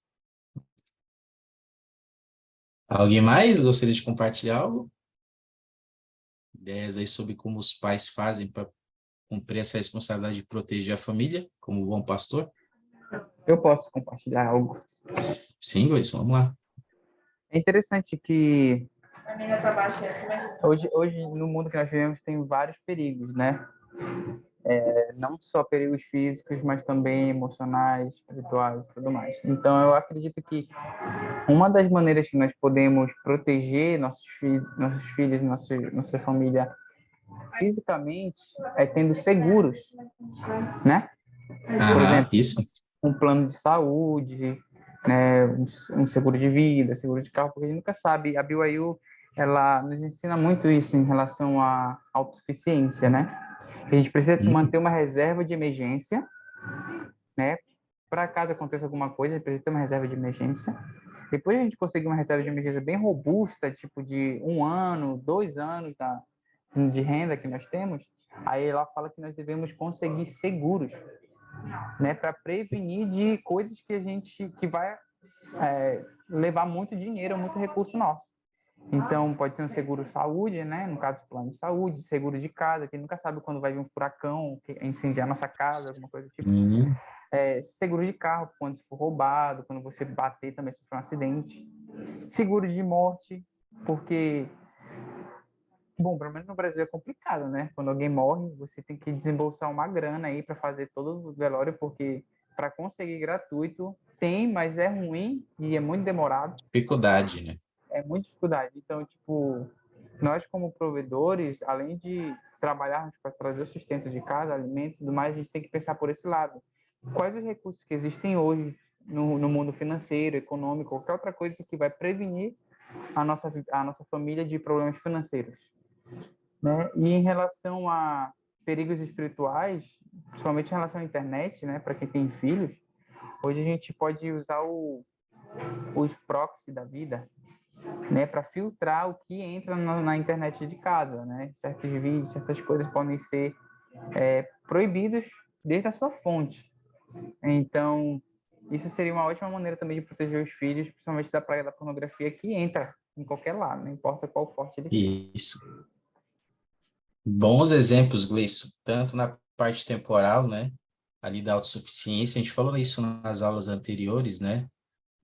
Alguém mais gostaria de compartilhar algo? Ideias aí sobre como os pais fazem para cumprir essa responsabilidade de proteger a família, como bom pastor? Eu posso compartilhar algo. Sim, Gleison, vamos lá. É interessante que hoje no mundo que nós vivemos tem vários perigos, né? Não só perigos físicos, mas também emocionais, espirituais e tudo mais. Então, eu acredito que uma das maneiras que nós podemos proteger nossos filhos, nossa família fisicamente é tendo seguros, né? Por Ah, exemplo, isso. um plano de saúde, né? Um seguro de vida, seguro de carro, porque a gente nunca sabe. A BYU, ela nos ensina muito isso em relação à autossuficiência, né? A gente precisa manter uma reserva de emergência, né? Para caso aconteça alguma coisa, a gente precisa ter uma reserva de emergência. Depois a gente conseguir uma reserva de emergência bem robusta, tipo de 1 ano, 2 anos de renda que nós temos, aí ela fala que nós devemos conseguir seguros, né, para prevenir de coisas que vai levar muito dinheiro, muito recurso nosso. Então, pode ser um seguro saúde, né? No caso, plano de saúde, seguro de casa, que nunca sabe quando vai vir um furacão, incendiar nossa casa, alguma coisa do tipo. Hum. Seguro de carro, quando for roubado, quando você bater também sofrer um acidente. Seguro de morte, porque, bom, pelo menos no Brasil é complicado, né? Quando alguém morre, você tem que desembolsar uma grana aí para fazer todo o velório, porque para conseguir gratuito tem, mas é ruim e é muito demorado. Dificuldade, né? É muita dificuldade. Então, tipo, nós como provedores, além de trabalharmos para trazer o sustento de casa, alimentos e tudo mais, a gente tem que pensar por esse lado. Quais os recursos que existem hoje no mundo financeiro, econômico, qualquer outra coisa que vai prevenir a nossa família de problemas financeiros, né? E em relação a perigos espirituais, principalmente em relação à internet, né, para quem tem filhos, hoje a gente pode usar os proxy da vida, né, para filtrar o que entra na internet de casa, né? Certos vídeos, certas coisas podem ser proibidos desde a sua fonte. Então, isso seria uma ótima maneira também de proteger os filhos, principalmente da praga da pornografia, que entra em qualquer lado, não importa qual forte ele seja. Isso. Bons exemplos, Gleison, tanto na parte temporal, né? Ali da autossuficiência, a gente falou isso nas aulas anteriores, né?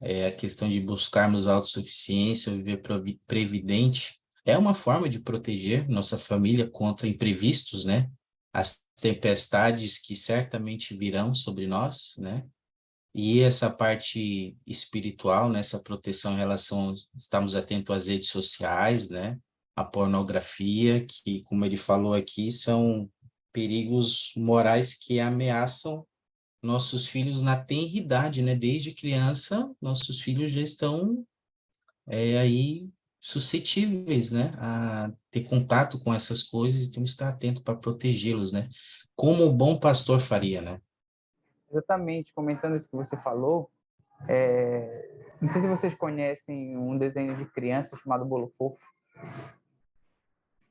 A questão de buscarmos autossuficiência, viver previdente, é uma forma de proteger nossa família contra imprevistos, né? As tempestades que certamente virão sobre nós, né? E essa parte espiritual, né? Essa proteção em relação, estamos atentos às redes sociais, né? A pornografia, que, como ele falou aqui, são perigos morais que ameaçam nossos filhos na tenridade, né? Desde criança, nossos filhos já estão aí suscetíveis, né? A ter contato com essas coisas e temos que estar atento para protegê-los, né? Como o bom pastor faria, né? Exatamente, comentando isso que você falou, não sei se vocês conhecem um desenho de criança chamado Bolo Fofo.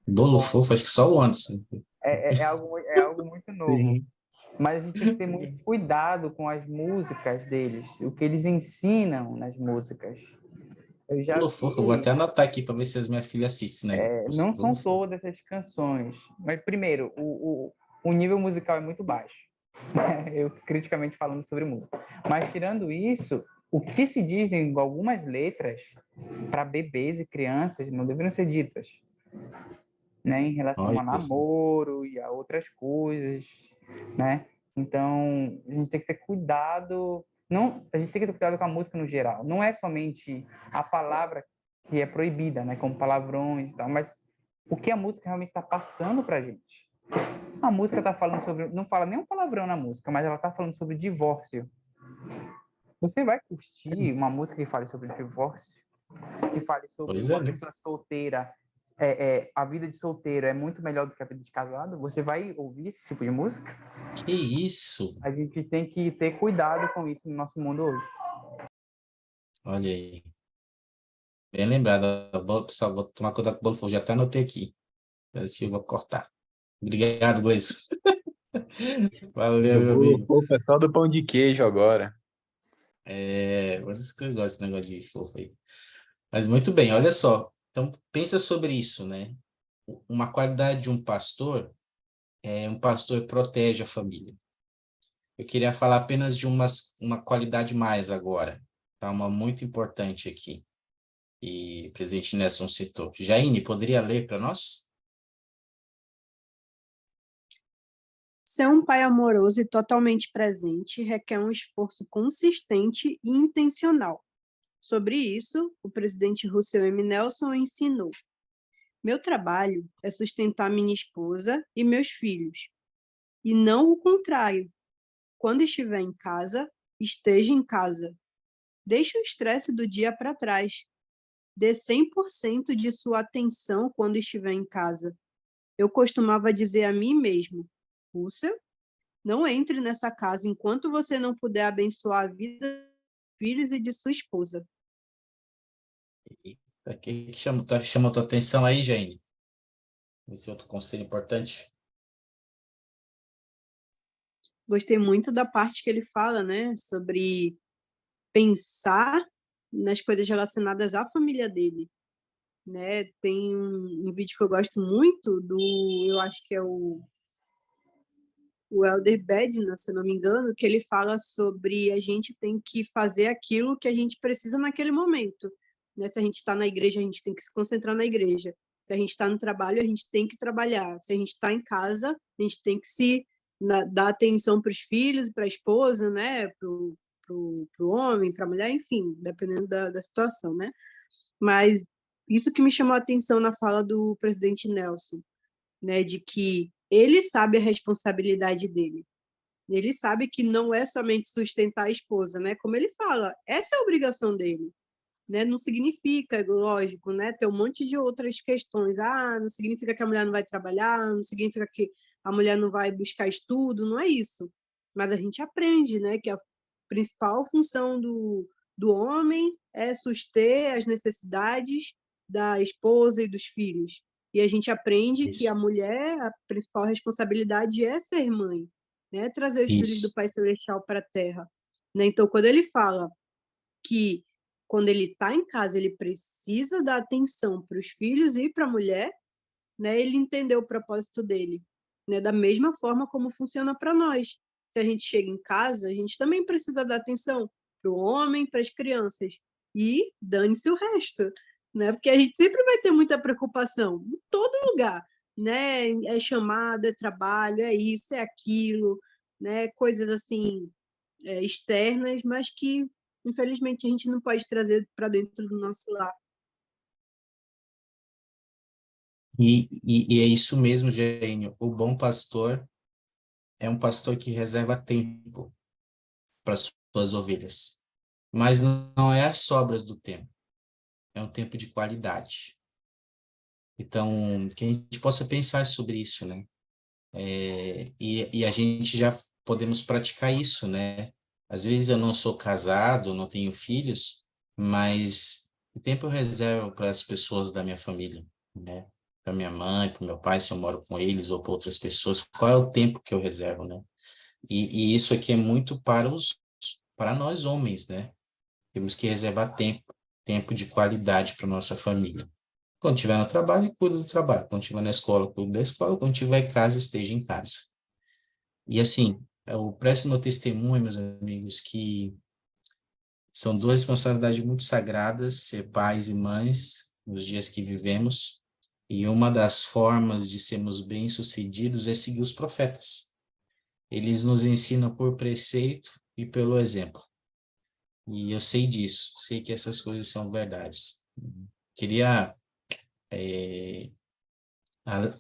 Bolo fofo, acho que só o Anderson. É algo muito novo. Sim. Mas a gente tem que ter muito cuidado com as músicas deles, o que eles ensinam nas músicas. Eu já Bolo fofo, eu vou vi, até anotar aqui para ver se as minhas filhas assistem, né? não Bolo são fofo. todas as canções, mas primeiro, o nível musical é muito baixo. Eu criticamente falando sobre música. Mas tirando isso, o que se diz em algumas letras para bebês e crianças não deveriam ser ditas, né, em relação Olha a isso. namoro e a outras coisas, né? Então, a gente tem que ter cuidado, não, a gente tem que ter cuidado com a música no geral. Não é somente a palavra que é proibida, né, como palavrões e tal, mas o que a música realmente está passando para a gente. A música está falando sobre, não fala nenhum palavrão na música, mas ela está falando sobre divórcio. Você vai curtir uma música que fale sobre divórcio, que fale sobre Pois é, uma né? pessoa solteira, a vida de solteiro é muito melhor do que a vida de casado? Você vai ouvir esse tipo de música? Que isso? A gente tem que ter cuidado com isso no nosso mundo hoje. Olha aí. Bem lembrado. Pessoal, vou tomar cuidado com o bolo fofo. Já até anotei aqui. Eu vou cortar. Obrigado, Gleison. Valeu, O meu bolo amigo. fofo é só do pão de queijo agora. Por isso que eu gosto desse negócio de fofo aí. Mas muito bem, olha só. Então, pensa sobre isso, né? Uma qualidade de um pastor um pastor protege a família. Eu queria falar apenas de uma qualidade mais agora, tá? Uma muito importante aqui. e o presidente Nelson citou. Jaine, poderia ler para nós? Ser um pai amoroso e totalmente presente requer um esforço consistente e intencional. Sobre isso, o presidente Russell M. Nelson ensinou: meu trabalho é sustentar minha esposa e meus filhos, e não o contrário. Quando estiver em casa, esteja em casa. Deixe o estresse do dia para trás. Dê 100% de sua atenção quando estiver em casa. Eu costumava dizer a mim mesmo: Russell, não entre nessa casa enquanto você não puder abençoar a vida dos filhos e de sua esposa. O que chamou tua atenção aí, Jaine? Esse outro conselho importante? Gostei muito da parte que ele fala, né, sobre pensar nas coisas relacionadas à família dele, né? Tem um vídeo que eu gosto muito eu acho que é o Elder Bednar, se não me engano, que ele fala sobre a gente tem que fazer aquilo que a gente precisa naquele momento, né? Se a gente está na igreja, a gente tem que se concentrar na igreja. Se a gente está no trabalho, a gente tem que trabalhar. Se a gente está em casa, a gente tem que dar atenção para os filhos, para a esposa, né? Para o homem, para a mulher, enfim, dependendo da situação, né? Mas isso que me chamou a atenção na fala do presidente Nelson, né? De que ele sabe a responsabilidade dele. Ele sabe que não é somente sustentar a esposa, né? Como ele fala, essa é a obrigação dele, né? Não significa, lógico, né? Tem um monte de outras questões. Ah, não significa que a mulher não vai trabalhar, não significa que a mulher não vai buscar estudo, não é isso. Mas a gente aprende, né? Que a principal função do homem é suster as necessidades da esposa e dos filhos. E a gente aprende que a Isso. mulher, a principal responsabilidade é ser mãe, né? Trazer os filhos do Isso. Pai Celestial para a Terra. Né? Então, quando ele fala que quando ele está em casa, ele precisa dar atenção para os filhos e para a mulher, né? Ele entendeu o propósito dele, né? Da mesma forma como funciona para nós. Se a gente chega em casa, a gente também precisa dar atenção para o homem, para as crianças e dane-se o resto, né? Porque a gente sempre vai ter muita preocupação em todo lugar, né? É chamada, é trabalho, é isso, é aquilo, né? Coisas assim externas, mas que infelizmente a gente não pode trazer para dentro do nosso lar. E é isso mesmo, Jaine. O bom pastor é um pastor que reserva tempo para suas ovelhas. Mas não é as sobras do tempo. É um tempo de qualidade. Então, que a gente possa pensar sobre isso, né? E a gente já podemos praticar isso, né? Às vezes eu não sou casado, não tenho filhos, mas o tempo eu reservo para as pessoas da minha família, né? Para minha mãe, para meu pai, se eu moro com eles ou para outras pessoas. Qual é o tempo que eu reservo, né? E isso aqui é muito para nós homens, né? Temos que reservar tempo de qualidade para nossa família. Quando estiver no trabalho, cuida do trabalho. Quando estiver na escola, cuida da escola. Quando estiver em casa, esteja em casa. E assim, eu presto meu testemunho, meus amigos, que são duas responsabilidades muito sagradas, ser pais e mães nos dias que vivemos. E uma das formas de sermos bem-sucedidos é seguir os profetas. Eles nos ensinam por preceito e pelo exemplo. E eu sei disso, sei que essas coisas são verdades. Queria, é, a-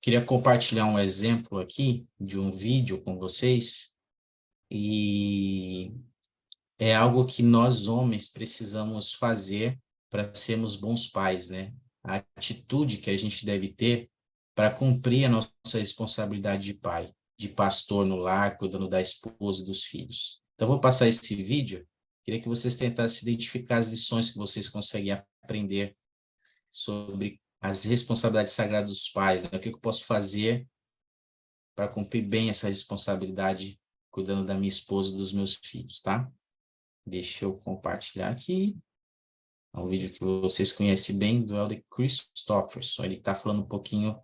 queria compartilhar um exemplo aqui de um vídeo com vocês, e é algo que nós homens precisamos fazer para sermos bons pais, né? A atitude que a gente deve ter para cumprir a nossa responsabilidade de pai, de pastor no lar, cuidando da esposa e dos filhos. Então, eu vou passar esse vídeo. Queria que vocês tentassem identificar as lições que vocês conseguem aprender sobre as responsabilidades sagradas dos pais, né? O que eu posso fazer para cumprir bem essa responsabilidade, cuidando da minha esposa e dos meus filhos, tá? Deixa eu compartilhar aqui. É um vídeo que vocês conhecem bem, do Elder Christofferson. Ele está falando um pouquinho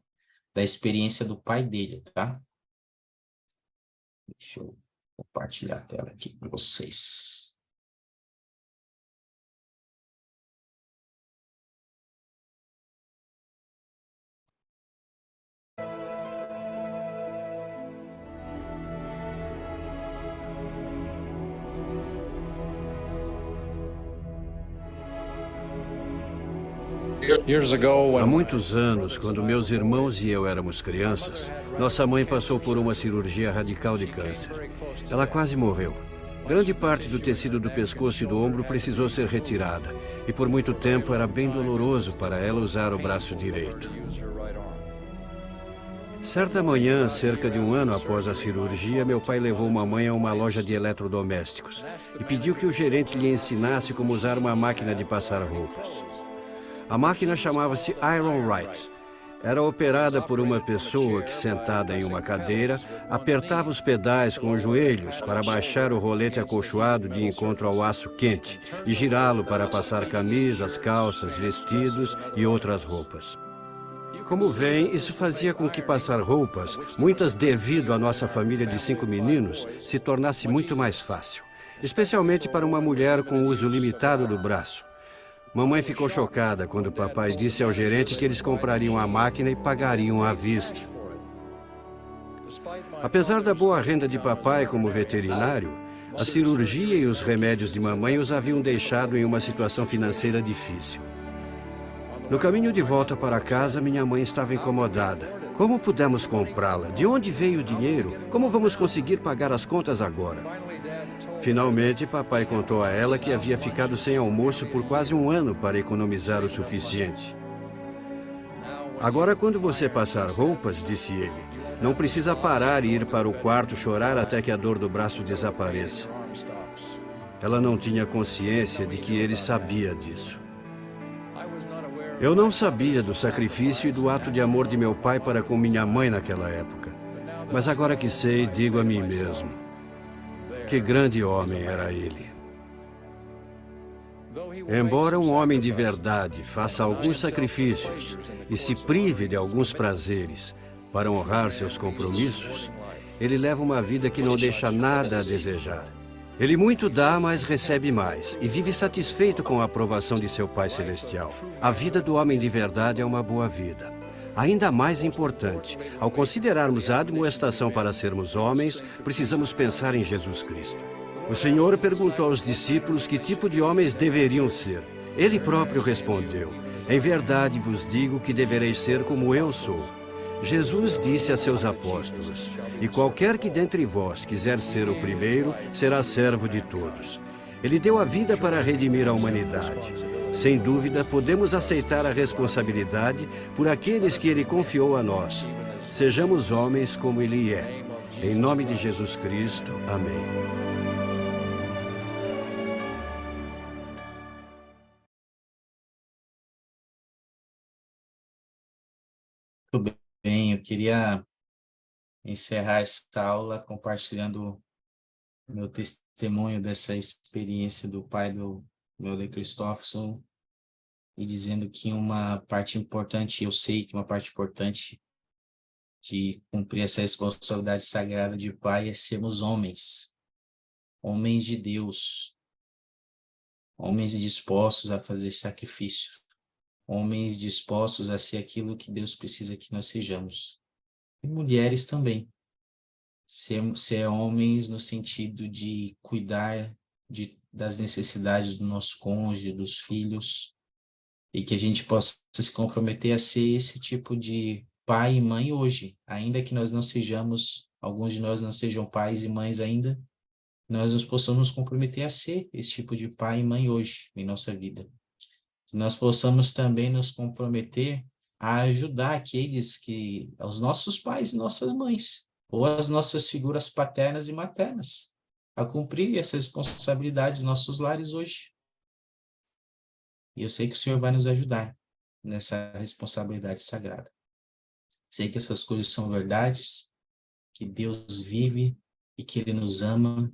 da experiência do pai dele, tá? Deixa eu compartilhar a tela aqui para vocês. Há muitos anos, quando meus irmãos e eu éramos crianças, nossa mãe passou por uma cirurgia radical de câncer. Ela quase morreu. Grande parte do tecido do pescoço e do ombro precisou ser retirada, e por muito tempo era bem doloroso para ela usar o braço direito. Certa manhã, cerca de um ano após a cirurgia, meu pai levou mamãe a uma loja de eletrodomésticos e pediu que o gerente lhe ensinasse como usar uma máquina de passar roupas. A máquina chamava-se Iron Right. Era operada por uma pessoa que, sentada em uma cadeira, apertava os pedais com os joelhos para baixar o rolete acolchoado de encontro ao aço quente e girá-lo para passar camisas, calças, vestidos e outras roupas. Como veem, isso fazia com que passar roupas, muitas devido à nossa família de 5 meninos, se tornasse muito mais fácil, especialmente para uma mulher com uso limitado do braço. Mamãe ficou chocada quando o papai disse ao gerente que eles comprariam a máquina e pagariam à vista. Apesar da boa renda de papai como veterinário, a cirurgia e os remédios de mamãe os haviam deixado em uma situação financeira difícil. No caminho de volta para casa, minha mãe estava incomodada. Como pudemos comprá-la? De onde veio o dinheiro? Como vamos conseguir pagar as contas agora? Finalmente, papai contou a ela que havia ficado sem almoço por quase um ano para economizar o suficiente. Agora, quando você passar roupas, disse ele, não precisa parar e ir para o quarto chorar até que a dor do braço desapareça. Ela não tinha consciência de que ele sabia disso. Eu não sabia do sacrifício e do ato de amor de meu pai para com minha mãe naquela época. Mas agora que sei, digo a mim mesmo, que grande homem era ele. Embora um homem de verdade faça alguns sacrifícios e se prive de alguns prazeres para honrar seus compromissos, ele leva uma vida que não deixa nada a desejar. Ele muito dá, mas recebe mais, e vive satisfeito com a aprovação de seu Pai Celestial. A vida do homem de verdade é uma boa vida. Ainda mais importante, ao considerarmos a admoestação para sermos homens, precisamos pensar em Jesus Cristo. O Senhor perguntou aos discípulos que tipo de homens deveriam ser. Ele próprio respondeu, em verdade vos digo que devereis ser como eu sou. Jesus disse a seus apóstolos, e qualquer que dentre vós quiser ser o primeiro, será servo de todos. Ele deu a vida para redimir a humanidade. Sem dúvida, podemos aceitar a responsabilidade por aqueles que ele confiou a nós. Sejamos homens como ele é. Em nome de Jesus Cristo, amém. Tudo bem, eu queria encerrar essa aula compartilhando meu testemunho dessa experiência do pai do Mulder Christofferson e dizendo que uma parte importante, eu sei que uma parte importante de cumprir essa responsabilidade sagrada de pai é sermos homens, homens de Deus, homens dispostos a fazer sacrifício, homens dispostos a ser aquilo que Deus precisa que nós sejamos. E mulheres também. Ser homens no sentido de cuidar das necessidades do nosso cônjuge, dos filhos, e que a gente possa se comprometer a ser esse tipo de pai e mãe hoje, ainda que nós não sejamos, alguns de nós não sejam pais e mães ainda, nós nos possamos nos comprometer a ser esse tipo de pai e mãe hoje em nossa vida. Que nós possamos também nos comprometer a ajudar os nossos pais e nossas mães, ou as nossas figuras paternas e maternas, a cumprir essa responsabilidade dos nossos lares hoje. E eu sei que o Senhor vai nos ajudar nessa responsabilidade sagrada. Sei que essas coisas são verdades, que Deus vive e que Ele nos ama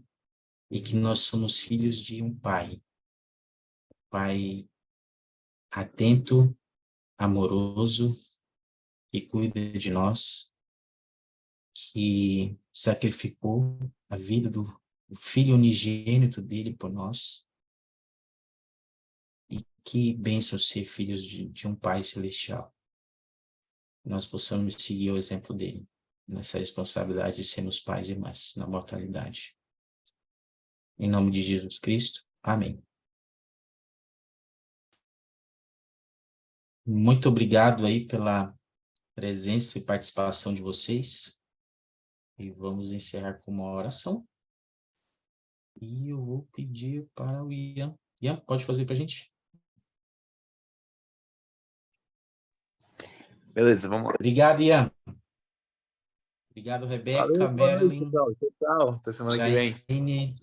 e que nós somos filhos de um Pai. Pai atento, amoroso, que cuida de nós, que sacrificou a vida do Filho unigênito dele por nós. E que bênção ser filhos de um Pai celestial. nós possamos seguir o exemplo dele, nessa responsabilidade de sermos pais e mães na mortalidade. Em nome de Jesus Cristo, amém. Muito obrigado aí pela presença e participação de vocês. E vamos encerrar com uma oração. E eu vou pedir para o Ian. Ian, pode fazer para a gente? Beleza, vamos lá. Obrigado, Ian. Obrigado, Rebeca, Valeu, boa noite, Marilyn, pessoal. Tchau, tchau. Até semana que vem. Jaine.